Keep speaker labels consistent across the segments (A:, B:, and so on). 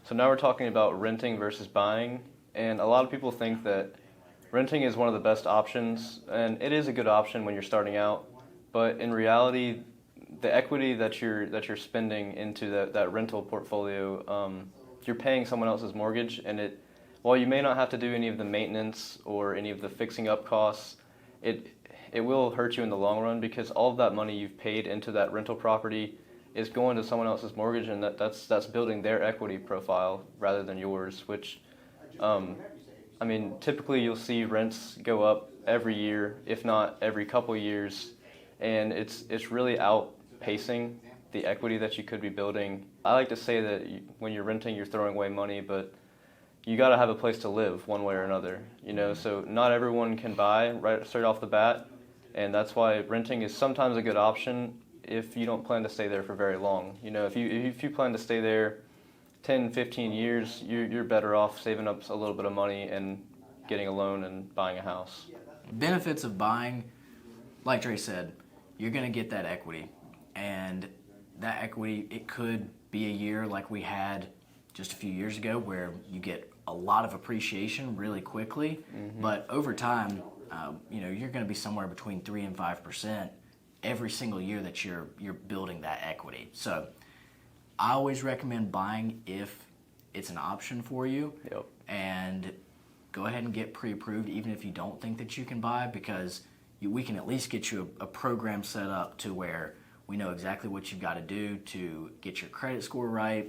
A: So now we're talking about renting versus buying, and a lot of people think that renting is one of the best options, and it is a good option when you're starting out. But in reality, the equity that you're spending into that rental portfolio, you're paying someone else's mortgage, and while you may not have to do any of the maintenance or any of the fixing up costs, it will hurt you in the long run because all of that money you've paid into that rental property is going to someone else's mortgage, and that's building their equity profile rather than yours, which I mean, typically you'll see rents go up every year, if not every couple years, and it's really outpacing the equity that you could be building. I like to say that when you're renting, you're throwing away money, but you got to have a place to live one way or another, so not everyone can buy right straight off the bat, and that's why renting is sometimes a good option if you don't plan to stay there for very long. If you plan to stay there 10, 15 years, you're better off saving up a little bit of money and getting a loan and buying a house.
B: Benefits of buying, like Trey said, you're going to get that equity. And that equity, it could be a year like we had just a few years ago where you get a lot of appreciation really quickly. Mm-hmm. But over time, you're going to be somewhere between 3 and 5% every single year that you're building that equity. So I always recommend buying if it's an option for you.
A: Yep.
B: And go ahead and get pre-approved even if you don't think that you can buy, because we can at least get you a program set up to where we know exactly what you've got to do to get your credit score right,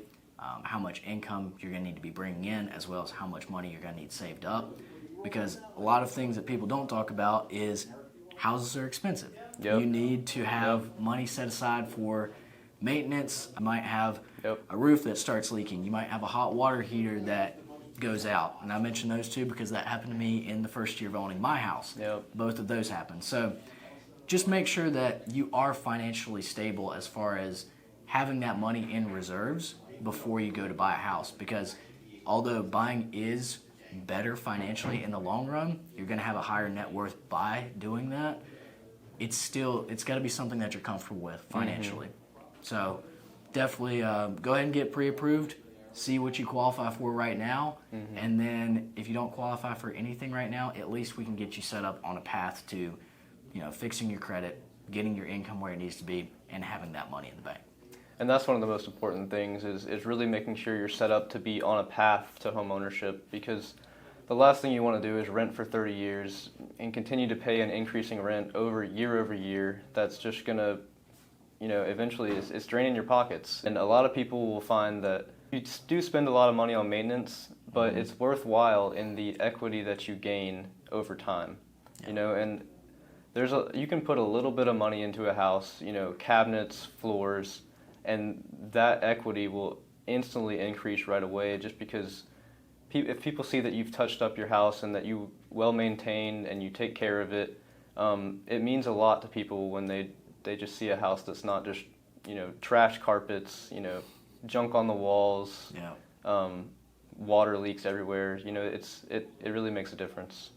B: how much income you're going to need to be bringing in, as well as how much money you're going to need saved up. Because a lot of things that people don't talk about is houses are expensive.
A: Yep.
B: You need to have money set aside for maintenance. You might have a roof that starts leaking. You might have a hot water heater that goes out. And I mention those two because that happened to me in the first year of owning my house.
A: Yep.
B: Both of those happened. So just make sure that you are financially stable as far as having that money in reserves before you go to buy a house. Because although buying is better financially in the long run, you're going to have a higher net worth by doing that. It's got to be something that you're comfortable with financially. Mm-hmm. So definitely go ahead and get pre-approved, see what you qualify for right now, mm-hmm. and then if you don't qualify for anything right now, at least we can get you set up on a path to, fixing your credit, getting your income where it needs to be, and having that money in the bank.
A: And that's one of the most important things is really making sure you're set up to be on a path to home ownership, because the last thing you want to do is rent for 30 years and continue to pay an increasing rent over year. That's just going to, eventually it's draining your pockets. And a lot of people will find that you do spend a lot of money on maintenance, but it's worthwhile in the equity that you gain over time, and you can put a little bit of money into a house, cabinets, floors, and that equity will instantly increase right away just because if people see that you've touched up your house and that you well maintained and you take care of it, it means a lot to people when they just see a house that's not just, trash carpets, junk on the walls, water leaks everywhere. It really makes a difference.